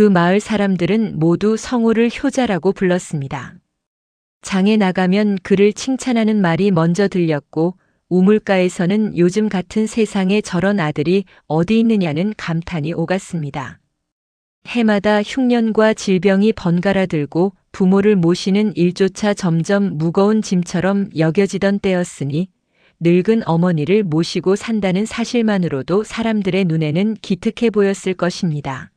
그 마을 사람들은 모두 성호를 효자라고 불렀습니다. 장에 나가면 그를 칭찬하는 말이 먼저 들렸고 우물가에서는 요즘 같은 세상에 저런 아들이 어디 있느냐는 감탄이 오갔습니다. 해마다 흉년과 질병이 번갈아 들고 부모를 모시는 일조차 점점 무거운 짐처럼 여겨지던 때였으니 늙은 어머니를 모시고 산다는 사실만으로도 사람들의 눈에는 기특해 보였을 것입니다.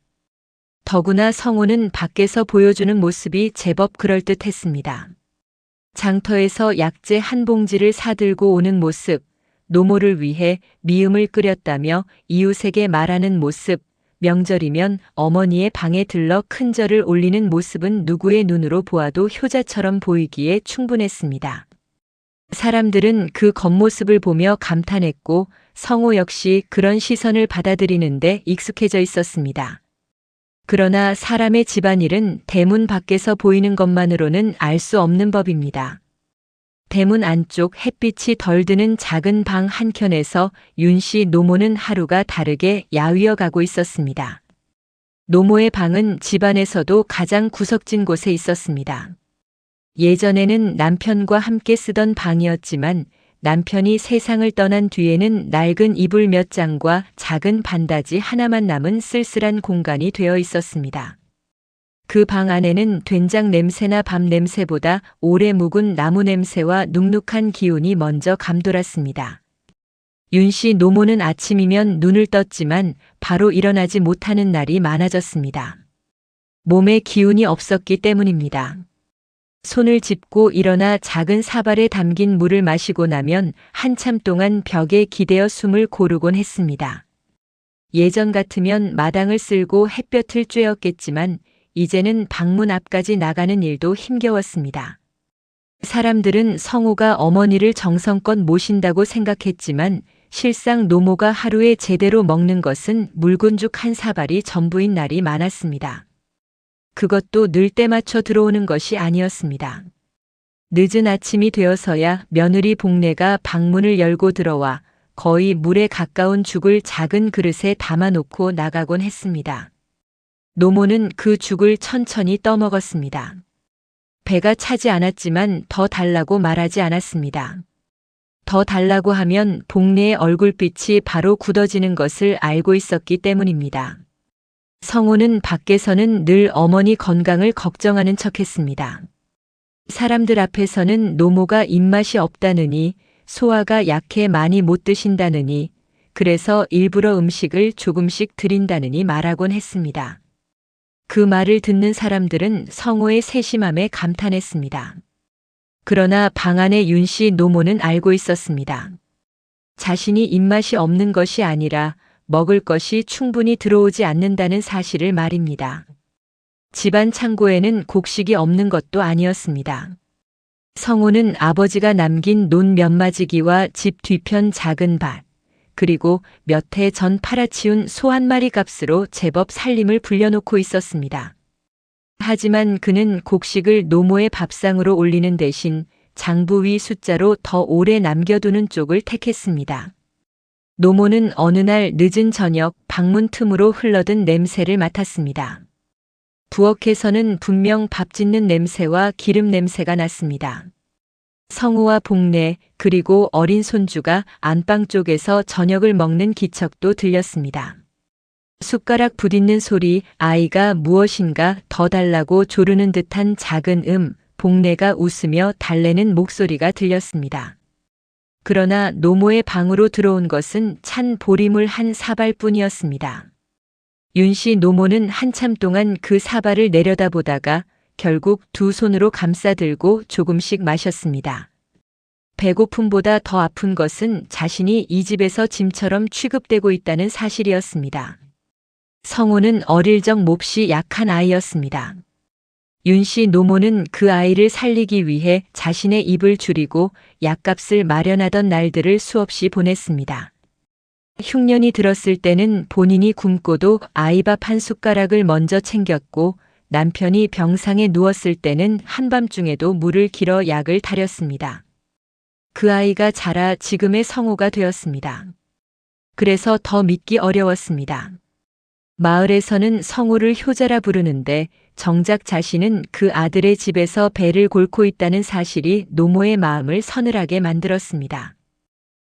더구나 성호는 밖에서 보여주는 모습이 제법 그럴듯했습니다. 장터에서 약재 한 봉지를 사들고 오는 모습, 노모를 위해 미음을 끓였다며 이웃에게 말하는 모습, 명절이면 어머니의 방에 들러 큰 절을 올리는 모습은 누구의 눈으로 보아도 효자처럼 보이기에 충분했습니다. 사람들은 그 겉모습을 보며 감탄했고 성호 역시 그런 시선을 받아들이는데 익숙해져 있었습니다. 그러나 사람의 집안일은 대문 밖에서 보이는 것만으로는 알 수 없는 법입니다. 대문 안쪽 햇빛이 덜 드는 작은 방 한켠에서 윤씨 노모는 하루가 다르게 야위어 가고 있었습니다. 노모의 방은 집안에서도 가장 구석진 곳에 있었습니다. 예전에는 남편과 함께 쓰던 방이었지만 남편이 세상을 떠난 뒤에는 낡은 이불 몇 장과 작은 반다지 하나만 남은 쓸쓸한 공간이 되어 있었습니다. 그 방 안에는 된장 냄새나 밥 냄새보다 오래 묵은 나무 냄새와 눅눅한 기운이 먼저 감돌았습니다. 윤씨 노모는 아침이면 눈을 떴지만 바로 일어나지 못하는 날이 많아졌습니다. 몸에 기운이 없었기 때문입니다. 손을 짚고 일어나 작은 사발에 담긴 물을 마시고 나면 한참 동안 벽에 기대어 숨을 고르곤 했습니다. 예전 같으면 마당을 쓸고 햇볕을 쬐었겠지만 이제는 방문 앞까지 나가는 일도 힘겨웠습니다. 사람들은 성호가 어머니를 정성껏 모신다고 생각했지만 실상 노모가 하루에 제대로 먹는 것은 묽은죽 한 사발이 전부인 날이 많았습니다. 그것도 늘 때 맞춰 들어오는 것이 아니었습니다. 늦은 아침이 되어서야 며느리 복내가 방문을 열고 들어와 거의 물에 가까운 죽을 작은 그릇에 담아놓고 나가곤 했습니다. 노모는 그 죽을 천천히 떠먹었습니다. 배가 차지 않았지만 더 달라고 말하지 않았습니다. 더 달라고 하면 복내의 얼굴빛이 바로 굳어지는 것을 알고 있었기 때문입니다. 성호는 밖에서는 늘 어머니 건강을 걱정하는 척했습니다. 사람들 앞에서는 노모가 입맛이 없다느니 소화가 약해 많이 못 드신다느니 그래서 일부러 음식을 조금씩 드린다느니 말하곤 했습니다. 그 말을 듣는 사람들은 성호의 세심함에 감탄했습니다. 그러나 방 안의 윤씨 노모는 알고 있었습니다. 자신이 입맛이 없는 것이 아니라 먹을 것이 충분히 들어오지 않는다는 사실을 말입니다. 집안 창고에는 곡식이 없는 것도 아니었습니다. 성호는 아버지가 남긴 논 몇마지기와 집 뒤편 작은 밭, 그리고 몇 해 전 팔아치운 소 한 마리 값으로 제법 살림을 불려놓고 있었습니다. 하지만 그는 곡식을 노모의 밥상으로 올리는 대신 장부 위 숫자로 더 오래 남겨두는 쪽을 택했습니다. 노모는 어느 날 늦은 저녁 방문 틈으로 흘러든 냄새를 맡았습니다. 부엌에서는 분명 밥 짓는 냄새와 기름 냄새가 났습니다. 성호와 복내 그리고 어린 손주가 안방 쪽에서 저녁을 먹는 기척도 들렸습니다. 숟가락 부딪는 소리, 아이가 무엇인가 더 달라고 조르는 듯한 작은 복내가 웃으며 달래는 목소리가 들렸습니다. 그러나 노모의 방으로 들어온 것은 찬 보리물 한 사발뿐이었습니다. 윤씨 노모는 한참 동안 그 사발을 내려다보다가 결국 두 손으로 감싸들고 조금씩 마셨습니다. 배고픔보다 더 아픈 것은 자신이 이 집에서 짐처럼 취급되고 있다는 사실이었습니다. 성호는 어릴 적 몹시 약한 아이였습니다. 윤씨 노모는 그 아이를 살리기 위해 자신의 입을 줄이고 약값을 마련하던 날들을 수없이 보냈습니다. 흉년이 들었을 때는 본인이 굶고도 아이밥 한 숟가락을 먼저 챙겼고 남편이 병상에 누웠을 때는 한밤중에도 물을 길어 약을 타렸습니다. 그 아이가 자라 지금의 성호가 되었습니다. 그래서 더 믿기 어려웠습니다. 마을에서는 성우를 효자라 부르는데 정작 자신은 그 아들의 집에서 배를 골고 있다는 사실이 노모의 마음을 서늘하게 만들었습니다.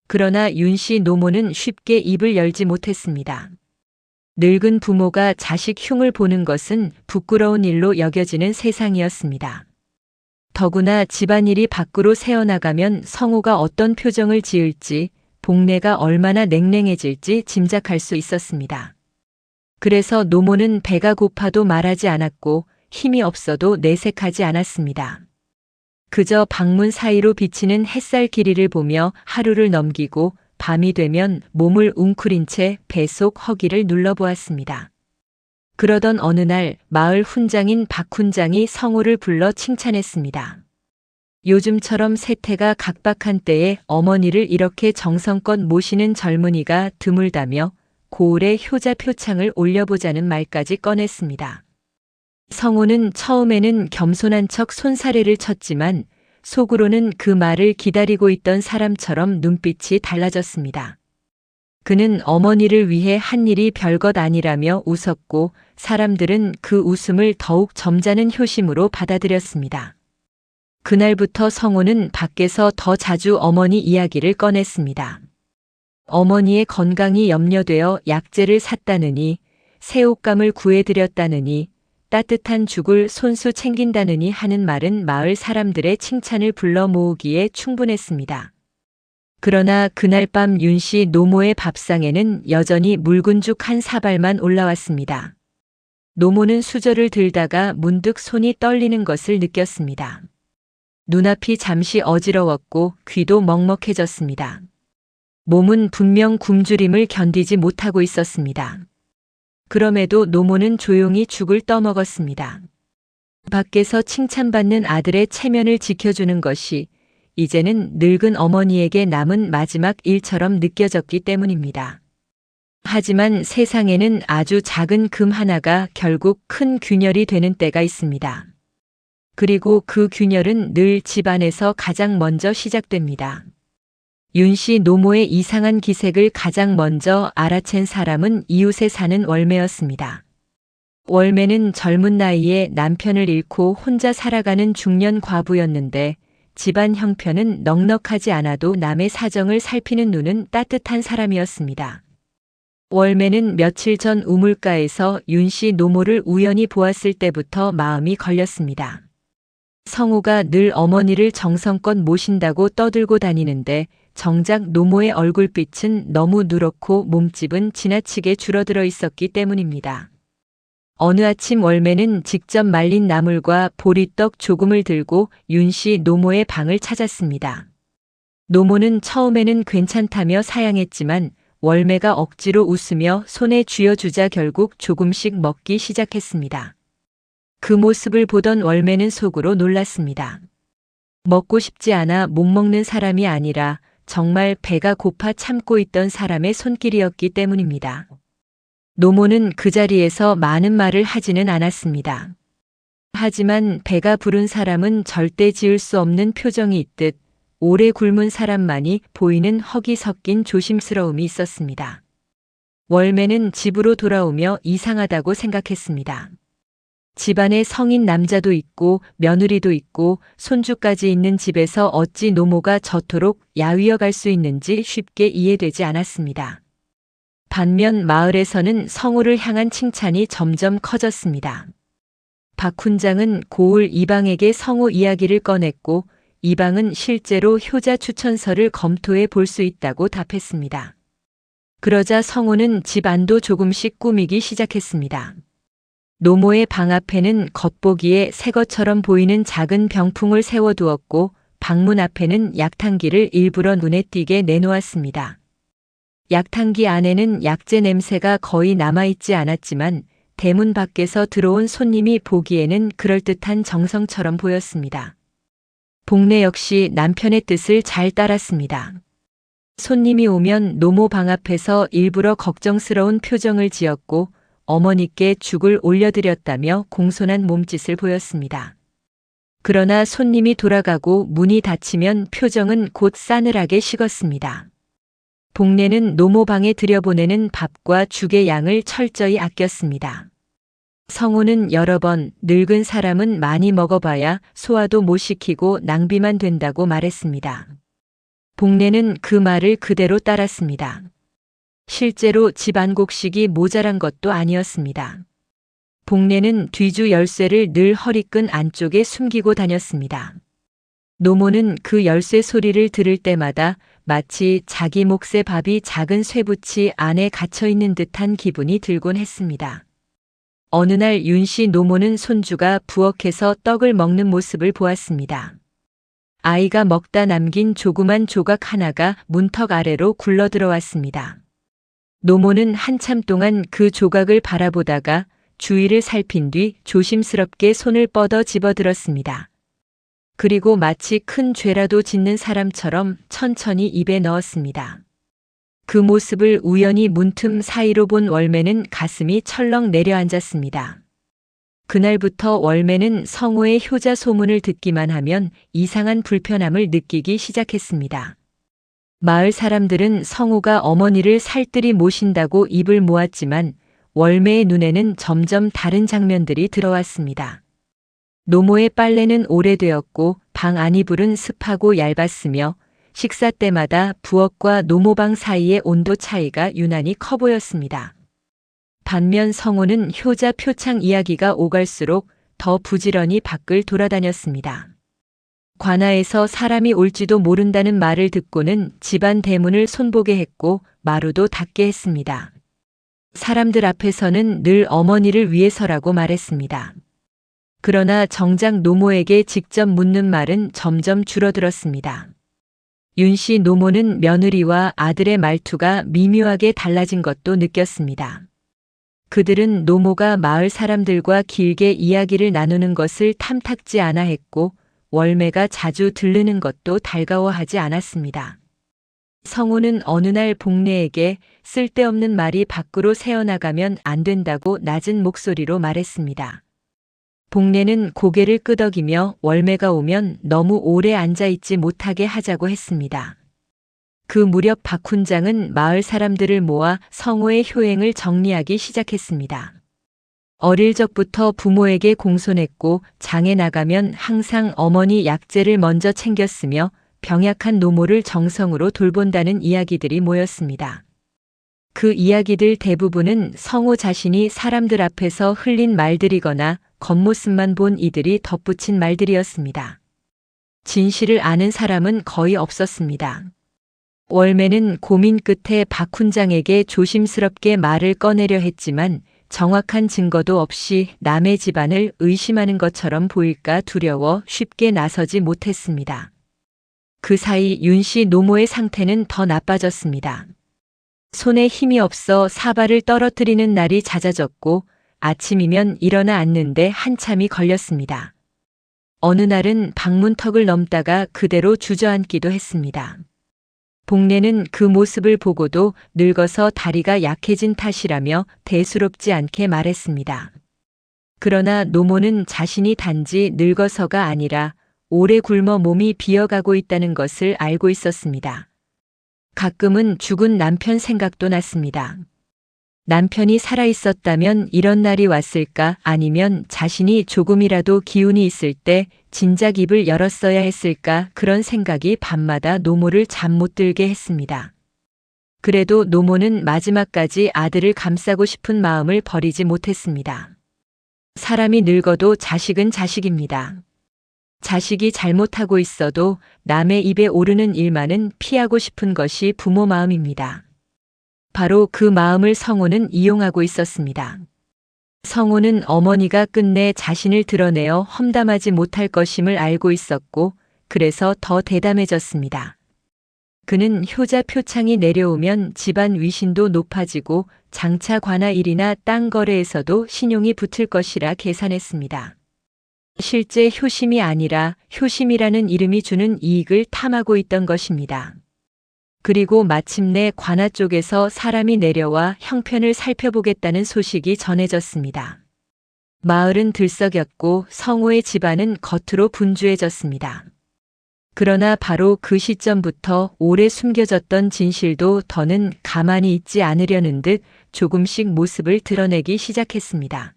그러나 윤씨 노모는 쉽게 입을 열지 못했습니다. 늙은 부모가 자식 흉을 보는 것은 부끄러운 일로 여겨지는 세상이었습니다. 더구나 집안일이 밖으로 새어나가면 성우가 어떤 표정을 지을지, 복내가 얼마나 냉랭해질지 짐작할 수 있었습니다. 그래서 노모는 배가 고파도 말하지 않았고 힘이 없어도 내색하지 않았습니다. 그저 방문 사이로 비치는 햇살 길이를 보며 하루를 넘기고 밤이 되면 몸을 웅크린 채 배 속 허기를 눌러보았습니다. 그러던 어느 날 마을 훈장인 박 훈장이 성우를 불러 칭찬했습니다. 요즘처럼 세태가 각박한 때에 어머니를 이렇게 정성껏 모시는 젊은이가 드물다며 고을에 효자 표창을 올려보자는 말까지 꺼냈습니다. 성우는 처음에는 겸손한 척 손사래를 쳤지만 속으로는 그 말을 기다리고 있던 사람처럼 눈빛이 달라졌습니다. 그는 어머니를 위해 한 일이 별것 아니라며 웃었고 사람들은 그 웃음을 더욱 점잖은 효심으로 받아들였습니다. 그날부터 성우는 밖에서 더 자주 어머니 이야기를 꺼냈습니다. 어머니의 건강이 염려되어 약재를 샀다느니, 새 옷감을 구해드렸다느니, 따뜻한 죽을 손수 챙긴다느니 하는 말은 마을 사람들의 칭찬을 불러 모으기에 충분했습니다. 그러나 그날 밤 윤씨 노모의 밥상에는 여전히 묽은 죽 한 사발만 올라왔습니다. 노모는 수저를 들다가 문득 손이 떨리는 것을 느꼈습니다. 눈앞이 잠시 어지러웠고 귀도 먹먹해졌습니다. 몸은 분명 굶주림을 견디지 못하고 있었습니다. 그럼에도 노모는 조용히 죽을 떠먹었습니다. 밖에서 칭찬받는 아들의 체면을 지켜주는 것이 이제는 늙은 어머니에게 남은 마지막 일처럼 느껴졌기 때문입니다. 하지만 세상에는 아주 작은 금 하나가 결국 큰 균열이 되는 때가 있습니다. 그리고 그 균열은 늘 집안에서 가장 먼저 시작됩니다. 윤씨 노모의 이상한 기색을 가장 먼저 알아챈 사람은 이웃에 사는 월매였습니다. 월매는 젊은 나이에 남편을 잃고 혼자 살아가는 중년 과부였는데 집안 형편은 넉넉하지 않아도 남의 사정을 살피는 눈은 따뜻한 사람이었습니다. 월매는 며칠 전 우물가에서 윤씨 노모를 우연히 보았을 때부터 마음이 걸렸습니다. 성우가 늘 어머니를 정성껏 모신다고 떠들고 다니는데 정작 노모의 얼굴빛은 너무 누렇고 몸집은 지나치게 줄어들어 있었기 때문입니다. 어느 아침 월매는 직접 말린 나물과 보리떡 조금을 들고 윤씨 노모의 방을 찾았습니다. 노모는 처음에는 괜찮다며 사양했지만 월매가 억지로 웃으며 손에 쥐어주자 결국 조금씩 먹기 시작했습니다. 그 모습을 보던 월매는 속으로 놀랐습니다. 먹고 싶지 않아 못 먹는 사람이 아니라 정말 배가 고파 참고 있던 사람의 손길이었기 때문입니다. 노모는 그 자리에서 많은 말을 하지는 않았습니다. 하지만 배가 부른 사람은 절대 지을 수 없는 표정이 있듯 오래 굶은 사람만이 보이는 허기 섞인 조심스러움이 있었습니다. 월매는 집으로 돌아오며 이상하다고 생각했습니다. 집안에 성인 남자도 있고 며느리도 있고 손주까지 있는 집에서 어찌 노모가 저토록 야위어 갈 수 있는지 쉽게 이해되지 않았습니다. 반면 마을에서는 성우를 향한 칭찬이 점점 커졌습니다. 박 훈장은 고을 이방에게 성우 이야기를 꺼냈고 이방은 실제로 효자 추천서를 검토해 볼 수 있다고 답했습니다. 그러자 성우는 집 안도 조금씩 꾸미기 시작했습니다. 노모의 방 앞에는 겉보기에 새 것처럼 보이는 작은 병풍을 세워두었고 방문 앞에는 약탕기를 일부러 눈에 띄게 내놓았습니다. 약탕기 안에는 약재 냄새가 거의 남아있지 않았지만 대문 밖에서 들어온 손님이 보기에는 그럴듯한 정성처럼 보였습니다. 복내 역시 남편의 뜻을 잘 따랐습니다. 손님이 오면 노모 방 앞에서 일부러 걱정스러운 표정을 지었고 어머니께 죽을 올려드렸다며 공손한 몸짓을 보였습니다. 그러나 손님이 돌아가고 문이 닫히면 표정은 곧 싸늘하게 식었습니다. 복례는 노모방에 들여보내는 밥과 죽의 양을 철저히 아꼈습니다. 성우는 여러 번 늙은 사람은 많이 먹어봐야 소화도 못 시키고 낭비만 된다고 말했습니다. 복례는 그 말을 그대로 따랐습니다. 실제로 집안 곡식이 모자란 것도 아니었습니다. 복례는 뒤주 열쇠를 늘 허리끈 안쪽에 숨기고 다녔습니다. 노모는 그 열쇠 소리를 들을 때마다 마치 자기 몫의 밥이 작은 쇠붙이 안에 갇혀있는 듯한 기분이 들곤 했습니다. 어느 날 윤씨 노모는 손주가 부엌에서 떡을 먹는 모습을 보았습니다. 아이가 먹다 남긴 조그만 조각 하나가 문턱 아래로 굴러 들어왔습니다. 노모는 한참 동안 그 조각을 바라보다가 주위를 살핀 뒤 조심스럽게 손을 뻗어 집어들었습니다. 그리고 마치 큰 죄라도 짓는 사람처럼 천천히 입에 넣었습니다. 그 모습을 우연히 문틈 사이로 본 월매는 가슴이 철렁 내려앉았습니다. 그날부터 월매는 성호의 효자 소문을 듣기만 하면 이상한 불편함을 느끼기 시작했습니다. 마을 사람들은 성호가 어머니를 살뜰히 모신다고 입을 모았지만 월매의 눈에는 점점 다른 장면들이 들어왔습니다. 노모의 빨래는 오래되었고 방 안이불은 습하고 얇았으며 식사 때마다 부엌과 노모방 사이의 온도 차이가 유난히 커 보였습니다. 반면 성호는 효자 표창 이야기가 오갈수록 더 부지런히 밖을 돌아다녔습니다. 관아에서 사람이 올지도 모른다는 말을 듣고는 집안 대문을 손보게 했고 마루도 닫게 했습니다. 사람들 앞에서는 늘 어머니를 위해서라고 말했습니다. 그러나 정작 노모에게 직접 묻는 말은 점점 줄어들었습니다. 윤씨 노모는 며느리와 아들의 말투가 미묘하게 달라진 것도 느꼈습니다. 그들은 노모가 마을 사람들과 길게 이야기를 나누는 것을 탐탁지 않아 했고 월매가 자주 들르는 것도 달가워하지 않았습니다. 성우는 어느 날 복례에게 쓸데없는 말이 밖으로 새어나가면 안 된다고 낮은 목소리로 말했습니다. 복례는 고개를 끄덕이며 월매가 오면 너무 오래 앉아있지 못하게 하자고 했습니다. 그 무렵 박훈장은 마을 사람들을 모아 성호의 효행을 정리하기 시작했습니다. 어릴 적부터 부모에게 공손했고 장에 나가면 항상 어머니 약재를 먼저 챙겼으며 병약한 노모를 정성으로 돌본다는 이야기들이 모였습니다. 그 이야기들 대부분은 성호 자신이 사람들 앞에서 흘린 말들이거나 겉모습만 본 이들이 덧붙인 말들이었습니다. 진실을 아는 사람은 거의 없었습니다. 월매는 고민 끝에 박훈장에게 조심스럽게 말을 꺼내려 했지만 정확한 증거도 없이 남의 집안을 의심하는 것처럼 보일까 두려워 쉽게 나서지 못했습니다. 그 사이 윤씨 노모의 상태는 더 나빠졌습니다. 손에 힘이 없어 사발을 떨어뜨리는 날이 잦아졌고 아침이면 일어나 앉는데 한참이 걸렸습니다. 어느 날은 방문턱을 넘다가 그대로 주저앉기도 했습니다. 복례는 그 모습을 보고도 늙어서 다리가 약해진 탓이라며 대수롭지 않게 말했습니다. 그러나 노모는 자신이 단지 늙어서가 아니라 오래 굶어 몸이 비어가고 있다는 것을 알고 있었습니다. 가끔은 죽은 남편 생각도 났습니다. 남편이 살아있었다면 이런 날이 왔을까 아니면 자신이 조금이라도 기운이 있을 때 진작 입을 열었어야 했을까 그런 생각이 밤마다 노모를 잠 못 들게 했습니다. 그래도 노모는 마지막까지 아들을 감싸고 싶은 마음을 버리지 못했습니다. 사람이 늙어도 자식은 자식입니다. 자식이 잘못하고 있어도 남의 입에 오르는 일만은 피하고 싶은 것이 부모 마음입니다. 바로 그 마음을 성호는 이용하고 있었습니다. 성호는 어머니가 끝내 자신을 드러내어 험담하지 못할 것임을 알고 있었고 그래서 더 대담해졌습니다. 그는 효자 표창이 내려오면 집안 위신도 높아지고 장차 관아 일이나 땅 거래에서도 신용이 붙을 것이라 계산했습니다. 실제 효심이 아니라 효심이라는 이름이 주는 이익을 탐하고 있던 것입니다. 그리고 마침내 관아 쪽에서 사람이 내려와 형편을 살펴보겠다는 소식이 전해졌습니다. 마을은 들썩였고 성호의 집안은 겉으로 분주해졌습니다. 그러나 바로 그 시점부터 오래 숨겨졌던 진실도 더는 가만히 있지 않으려는 듯 조금씩 모습을 드러내기 시작했습니다.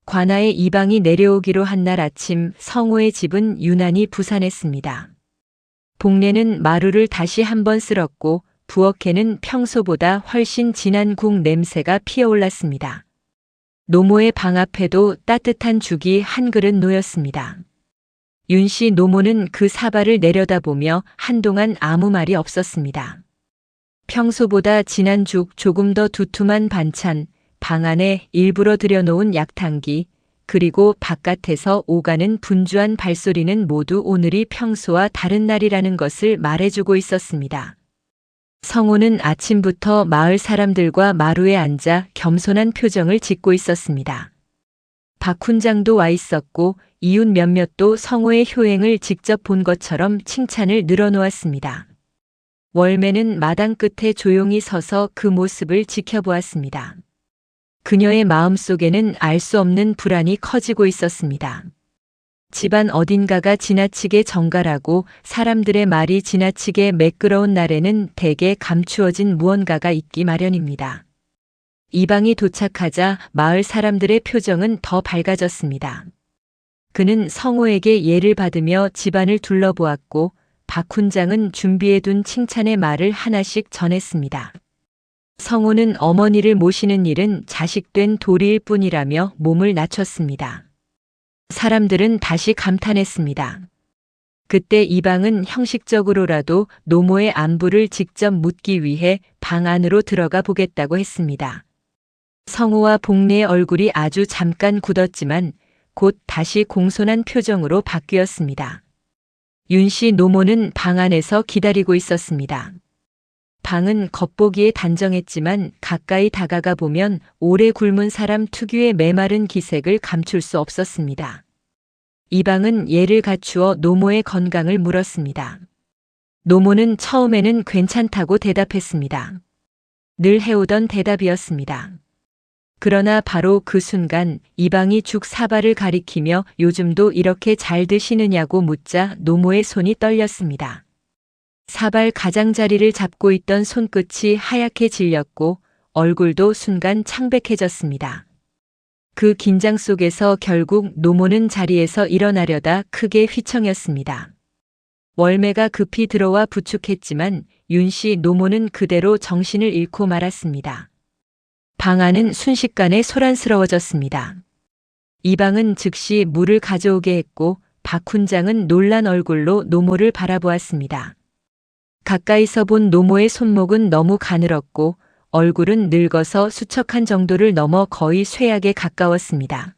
관아에 이방이 내려오기로 한 날 아침 성호의 집은 유난히 부산했습니다. 복례는 마루를 다시 한번 쓸었고 부엌에는 평소보다 훨씬 진한 국 냄새가 피어올랐습니다. 노모의 방 앞에도 따뜻한 죽이 한 그릇 놓였습니다. 윤씨 노모는 그 사발을 내려다보며 한동안 아무 말이 없었습니다. 평소보다 진한 죽, 조금 더 두툼한 반찬, 방 안에 일부러 들여놓은 약탕기, 그리고 바깥에서 오가는 분주한 발소리는 모두 오늘이 평소와 다른 날이라는 것을 말해주고 있었습니다. 성호는 아침부터 마을 사람들과 마루에 앉아 겸손한 표정을 짓고 있었습니다. 박훈장도 와 있었고 이웃 몇몇도 성호의 효행을 직접 본 것처럼 칭찬을 늘어놓았습니다. 월매는 마당 끝에 조용히 서서 그 모습을 지켜보았습니다. 그녀의 마음속에는 알 수 없는 불안이 커지고 있었습니다. 집안 어딘가가 지나치게 정갈하고 사람들의 말이 지나치게 매끄러운 날에는 대개 감추어진 무언가가 있기 마련입니다. 이방이 도착하자 마을 사람들의 표정은 더 밝아졌습니다. 그는 성호에게 예를 받으며 집안을 둘러보았고 박훈장은 준비해둔 칭찬의 말을 하나씩 전했습니다. 성호는 어머니를 모시는 일은 자식된 도리일 뿐이라며 몸을 낮췄습니다. 사람들은 다시 감탄했습니다. 그때 이방은 형식적으로라도 노모의 안부를 직접 묻기 위해 방 안으로 들어가 보겠다고 했습니다. 성호와 복례의 얼굴이 아주 잠깐 굳었지만 곧 다시 공손한 표정으로 바뀌었습니다. 윤씨 노모는 방 안에서 기다리고 있었습니다. 방은 겉보기에 단정했지만 가까이 다가가 보면 오래 굶은 사람 특유의 메마른 기색을 감출 수 없었습니다. 이 방은 예를 갖추어 노모의 건강을 물었습니다. 노모는 처음에는 괜찮다고 대답했습니다. 늘 해오던 대답이었습니다. 그러나 바로 그 순간 이방이 죽 사발을 가리키며 요즘도 이렇게 잘 드시느냐고 묻자 노모의 손이 떨렸습니다. 사발 가장자리를 잡고 있던 손끝이 하얗게 질렸고 얼굴도 순간 창백해졌습니다. 그 긴장 속에서 결국 노모는 자리에서 일어나려다 크게 휘청였습니다. 월매가 급히 들어와 부축했지만 윤씨 노모는 그대로 정신을 잃고 말았습니다. 방 안은 순식간에 소란스러워졌습니다. 이방은 즉시 물을 가져오게 했고 박훈장은 놀란 얼굴로 노모를 바라보았습니다. 가까이서 본 노모의 손목은 너무 가늘었고 얼굴은 늙어서 수척한 정도를 넘어 거의 쇠약에 가까웠습니다.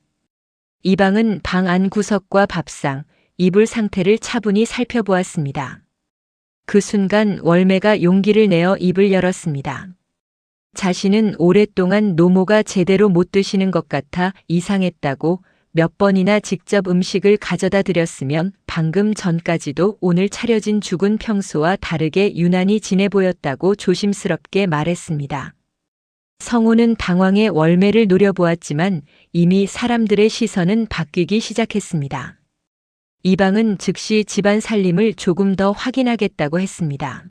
이방은 방 안 구석과 밥상, 이불 상태를 차분히 살펴보았습니다. 그 순간 월매가 용기를 내어 입을 열었습니다. 자신은 오랫동안 노모가 제대로 못 드시는 것 같아 이상했다고 몇 번이나 직접 음식을 가져다 드렸으면 방금 전까지도 오늘 차려진 죽은 평소와 다르게 유난히 진해 보였다고 조심스럽게 말했습니다. 성호는 당황해 월매를 노려보았지만 이미 사람들의 시선은 바뀌기 시작했습니다. 이방은 즉시 집안 살림을 조금 더 확인하겠다고 했습니다.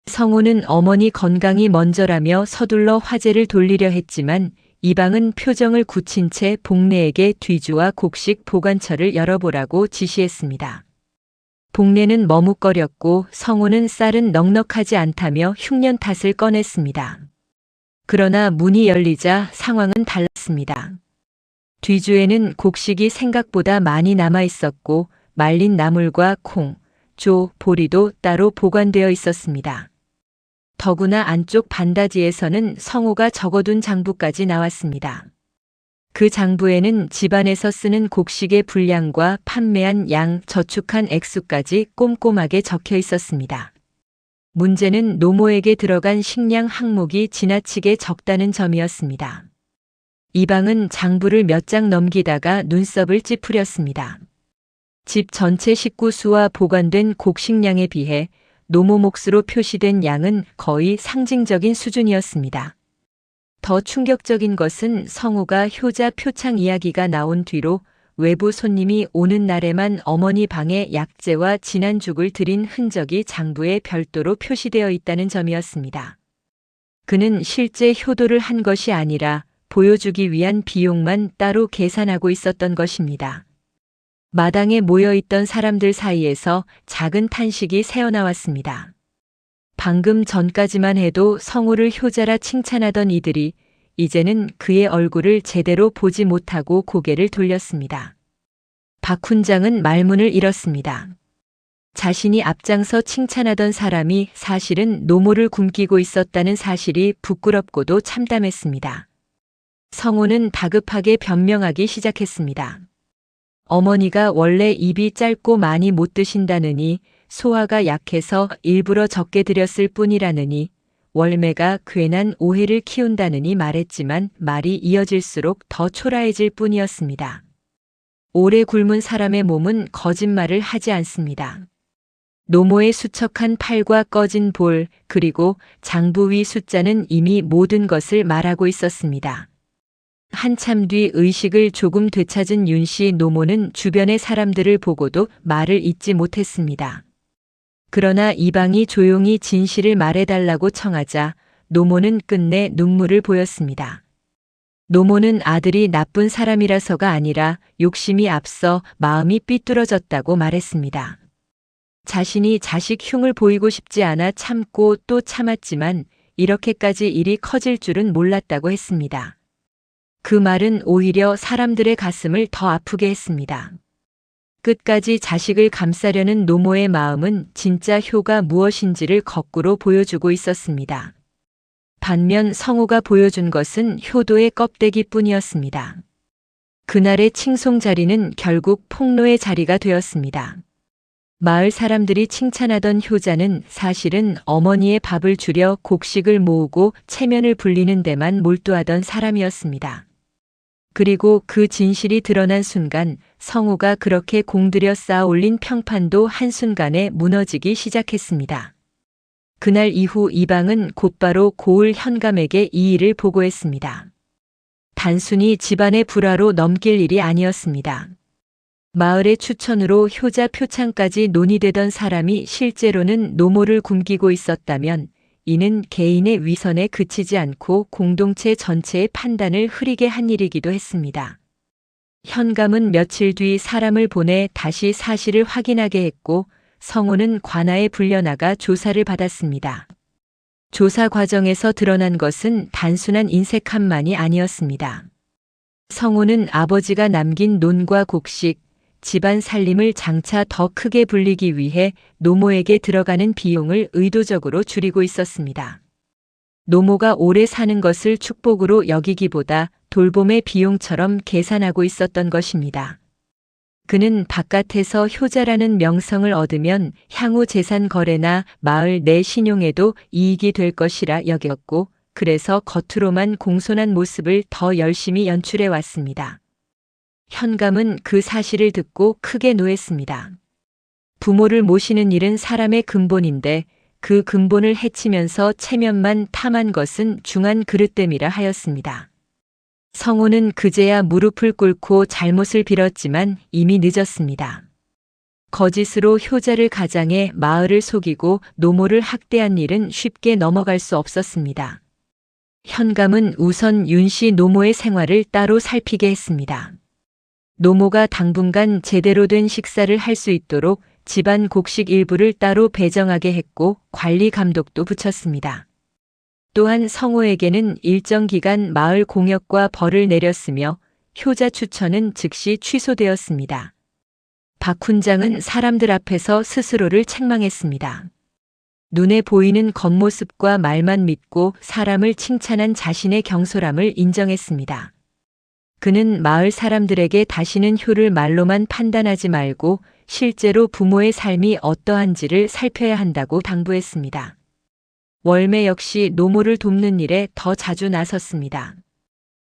성호는 어머니 건강이 먼저라며 서둘러 화제를 돌리려 했지만 이방은 표정을 굳힌 채 복례에게 뒤주와 곡식 보관처를 열어보라고 지시했습니다. 복례는 머뭇거렸고 성호는 쌀은 넉넉하지 않다며 흉년 탓을 꺼냈습니다. 그러나 문이 열리자 상황은 달랐습니다. 뒤주에는 곡식이 생각보다 많이 남아 있었고 말린 나물과 콩, 조, 보리도 따로 보관되어 있었습니다. 더구나 안쪽 반다지에서는 성호가 적어둔 장부까지 나왔습니다. 그 장부에는 집안에서 쓰는 곡식의 분량과 판매한 양, 저축한 액수까지 꼼꼼하게 적혀 있었습니다. 문제는 노모에게 들어간 식량 항목이 지나치게 적다는 점이었습니다. 이방은 장부를 몇 장 넘기다가 눈썹을 찌푸렸습니다. 집 전체 식구 수와 보관된 곡식량에 비해 노모 몫으로 표시된 양은 거의 상징적인 수준이었습니다. 더 충격적인 것은 성호가 효자 표창 이야기가 나온 뒤로 외부 손님이 오는 날에만 어머니 방에 약재와 진한 죽을 들인 흔적이 장부에 별도로 표시되어 있다는 점이었습니다. 그는 실제 효도를 한 것이 아니라 보여주기 위한 비용만 따로 계산하고 있었던 것입니다. 마당에 모여있던 사람들 사이에서 작은 탄식이 새어나왔습니다. 방금 전까지만 해도 성우를 효자라 칭찬하던 이들이 이제는 그의 얼굴을 제대로 보지 못하고 고개를 돌렸습니다. 박 훈장은 말문을 잃었습니다. 자신이 앞장서 칭찬하던 사람이 사실은 노모를 굶기고 있었다는 사실이 부끄럽고도 참담했습니다. 성우는 다급하게 변명하기 시작했습니다. 어머니가 원래 입이 짧고 많이 못 드신다느니 소화가 약해서 일부러 적게 드렸을 뿐이라느니 월매가 괜한 오해를 키운다느니 말했지만 말이 이어질수록 더 초라해질 뿐이었습니다. 오래 굶은 사람의 몸은 거짓말을 하지 않습니다. 노모의 수척한 팔과 꺼진 볼, 그리고 장부 위 숫자는 이미 모든 것을 말하고 있었습니다. 한참 뒤 의식을 조금 되찾은 윤씨 노모는 주변의 사람들을 보고도 말을 잇지 못했습니다. 그러나 이방이 조용히 진실을 말해달라고 청하자 노모는 끝내 눈물을 보였습니다. 노모는 아들이 나쁜 사람이라서가 아니라 욕심이 앞서 마음이 삐뚤어졌다고 말했습니다. 자신이 자식 흉을 보이고 싶지 않아 참고 또 참았지만 이렇게까지 일이 커질 줄은 몰랐다고 했습니다. 그 말은 오히려 사람들의 가슴을 더 아프게 했습니다. 끝까지 자식을 감싸려는 노모의 마음은 진짜 효가 무엇인지를 거꾸로 보여주고 있었습니다. 반면 성우가 보여준 것은 효도의 껍데기뿐이었습니다. 그날의 칭송 자리는 결국 폭로의 자리가 되었습니다. 마을 사람들이 칭찬하던 효자는 사실은 어머니의 밥을 줄여 곡식을 모으고 체면을 불리는 데만 몰두하던 사람이었습니다. 그리고 그 진실이 드러난 순간 성우가 그렇게 공들여 쌓아 올린 평판도 한순간에 무너지기 시작했습니다. 그날 이후 이방은 곧바로 고을 현감에게 이 일을 보고했습니다. 단순히 집안의 불화로 넘길 일이 아니었습니다. 마을의 추천으로 효자 표창까지 논의되던 사람이 실제로는 노모를 굶기고 있었다면 이는 개인의 위선에 그치지 않고 공동체 전체의 판단을 흐리게 한 일이기도 했습니다. 현감은 며칠 뒤 사람을 보내 다시 사실을 확인하게 했고 성우는 관아에 불려나가 조사를 받았습니다. 조사 과정에서 드러난 것은 단순한 인색함만이 아니었습니다. 성우는 아버지가 남긴 논과 곡식, 집안 살림을 장차 더 크게 불리기 위해 노모에게 들어가는 비용을 의도적으로 줄이고 있었습니다. 노모가 오래 사는 것을 축복으로 여기기보다 돌봄의 비용처럼 계산하고 있었던 것입니다. 그는 바깥에서 효자라는 명성을 얻으면 향후 재산 거래나 마을 내 신용에도 이익이 될 것이라 여겼고, 그래서 겉으로만 공손한 모습을 더 열심히 연출해 왔습니다. 현감은 그 사실을 듣고 크게 노했습니다. 부모를 모시는 일은 사람의 근본인데 그 근본을 해치면서 체면만 탐한 것은 중한 그릇됨이라 하였습니다. 성우는 그제야 무릎을 꿇고 잘못을 빌었지만 이미 늦었습니다. 거짓으로 효자를 가장해 마을을 속이고 노모를 학대한 일은 쉽게 넘어갈 수 없었습니다. 현감은 우선 윤씨 노모의 생활을 따로 살피게 했습니다. 노모가 당분간 제대로 된 식사를 할 수 있도록 집안 곡식 일부를 따로 배정하게 했고 관리 감독도 붙였습니다. 또한 성우에게는 일정 기간 마을 공역과 벌을 내렸으며 효자 추천은 즉시 취소되었습니다. 박 훈장은 사람들 앞에서 스스로를 책망했습니다. 눈에 보이는 겉모습과 말만 믿고 사람을 칭찬한 자신의 경솔함을 인정했습니다. 그는 마을 사람들에게 다시는 효를 말로만 판단하지 말고 실제로 부모의 삶이 어떠한지를 살펴야 한다고 당부했습니다. 월매 역시 노모를 돕는 일에 더 자주 나섰습니다.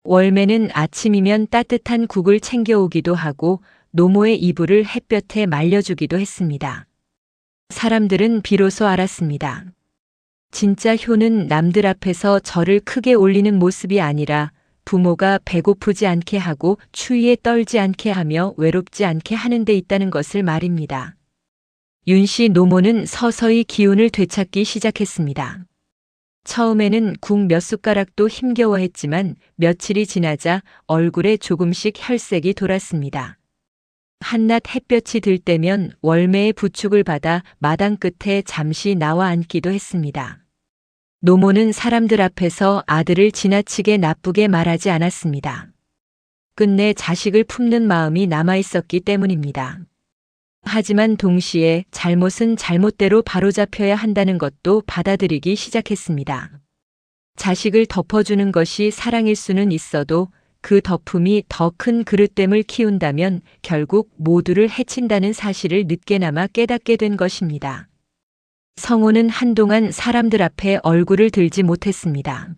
월매는 아침이면 따뜻한 국을 챙겨오기도 하고 노모의 이불을 햇볕에 말려주기도 했습니다. 사람들은 비로소 알았습니다. 진짜 효는 남들 앞에서 절을 크게 올리는 모습이 아니라 부모가 배고프지 않게 하고 추위에 떨지 않게 하며 외롭지 않게 하는 데 있다는 것을 말입니다. 윤 씨 노모는 서서히 기운을 되찾기 시작했습니다. 처음에는 국 몇 숟가락도 힘겨워했지만 며칠이 지나자 얼굴에 조금씩 혈색이 돌았습니다. 한낮 햇볕이 들 때면 월매의 부축을 받아 마당 끝에 잠시 나와 앉기도 했습니다. 노모는 사람들 앞에서 아들을 지나치게 나쁘게 말하지 않았습니다. 끝내 자식을 품는 마음이 남아 있었기 때문입니다. 하지만 동시에 잘못은 잘못대로 바로잡혀야 한다는 것도 받아들이기 시작했습니다. 자식을 덮어주는 것이 사랑일 수는 있어도 그 덮음이 더 큰 그릇됨을 키운다면 결국 모두를 해친다는 사실을 늦게나마 깨닫게 된 것입니다. 성호는 한동안 사람들 앞에 얼굴을 들지 못했습니다.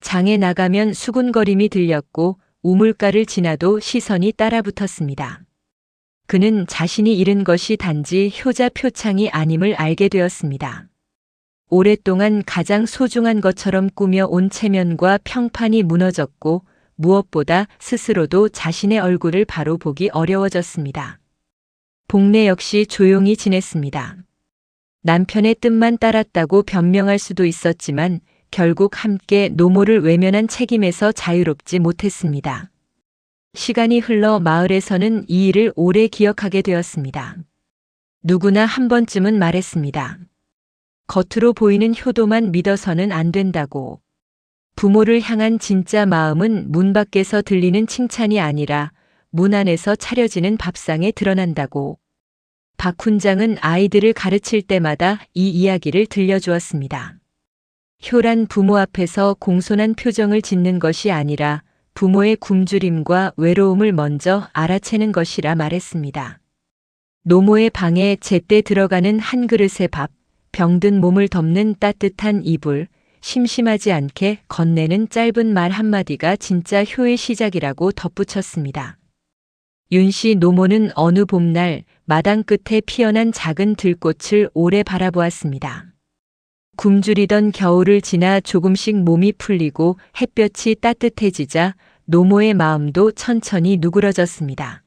장에 나가면 수군거림이 들렸고 우물가를 지나도 시선이 따라붙었습니다. 그는 자신이 잃은 것이 단지 효자 표창이 아님을 알게 되었습니다. 오랫동안 가장 소중한 것처럼 꾸며온 체면과 평판이 무너졌고 무엇보다 스스로도 자신의 얼굴을 바로 보기 어려워졌습니다. 복례 역시 조용히 지냈습니다. 남편의 뜻만 따랐다고 변명할 수도 있었지만 결국 함께 노모를 외면한 책임에서 자유롭지 못했습니다. 시간이 흘러 마을에서는 이 일을 오래 기억하게 되었습니다. 누구나 한 번쯤은 말했습니다. 겉으로 보이는 효도만 믿어서는 안 된다고. 부모를 향한 진짜 마음은 문 밖에서 들리는 칭찬이 아니라 문 안에서 차려지는 밥상에 드러난다고. 박 훈장은 아이들을 가르칠 때마다 이 이야기를 들려주었습니다. 효란 부모 앞에서 공손한 표정을 짓는 것이 아니라 부모의 굶주림과 외로움을 먼저 알아채는 것이라 말했습니다. 노모의 방에 제때 들어가는 한 그릇의 밥, 병든 몸을 덮는 따뜻한 이불, 심심하지 않게 건네는 짧은 말 한마디가 진짜 효의 시작이라고 덧붙였습니다. 윤 씨 노모는 어느 봄날 마당 끝에 피어난 작은 들꽃을 오래 바라보았습니다. 굶주리던 겨울을 지나 조금씩 몸이 풀리고 햇볕이 따뜻해지자 노모의 마음도 천천히 누그러졌습니다.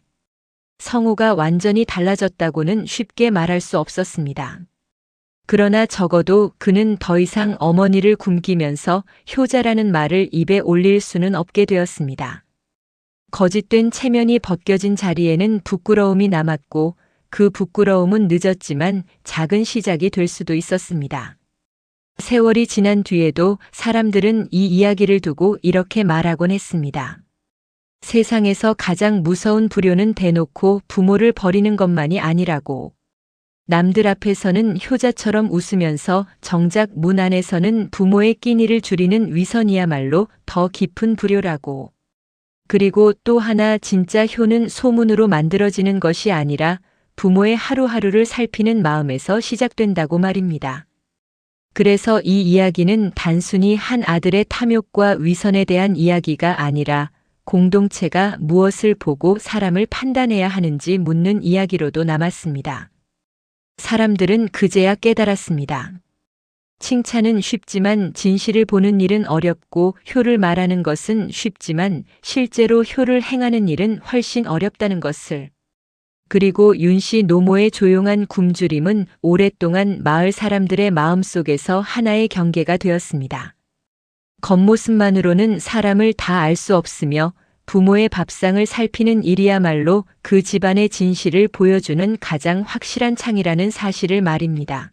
성호가 완전히 달라졌다고는 쉽게 말할 수 없었습니다. 그러나 적어도 그는 더 이상 어머니를 굶기면서 효자라는 말을 입에 올릴 수는 없게 되었습니다. 거짓된 체면이 벗겨진 자리에는 부끄러움이 남았고 그 부끄러움은 늦었지만 작은 시작이 될 수도 있었습니다. 세월이 지난 뒤에도 사람들은 이 이야기를 두고 이렇게 말하곤 했습니다. 세상에서 가장 무서운 불효는 대놓고 부모를 버리는 것만이 아니라고. 남들 앞에서는 효자처럼 웃으면서 정작 문 안에서는 부모의 끼니를 줄이는 위선이야말로 더 깊은 불효라고. 그리고 또 하나 진짜 효는 소문으로 만들어지는 것이 아니라 부모의 하루하루를 살피는 마음에서 시작된다고 말입니다. 그래서 이 이야기는 단순히 한 아들의 탐욕과 위선에 대한 이야기가 아니라 공동체가 무엇을 보고 사람을 판단해야 하는지 묻는 이야기로도 남았습니다. 사람들은 그제야 깨달았습니다. 칭찬은 쉽지만 진실을 보는 일은 어렵고 효를 말하는 것은 쉽지만 실제로 효를 행하는 일은 훨씬 어렵다는 것을. 그리고 윤 씨 노모의 조용한 굶주림은 오랫동안 마을 사람들의 마음속에서 하나의 경계가 되었습니다. 겉모습만으로는 사람을 다 알 수 없으며 부모의 밥상을 살피는 일이야말로 그 집안의 진실을 보여주는 가장 확실한 창이라는 사실을 말입니다.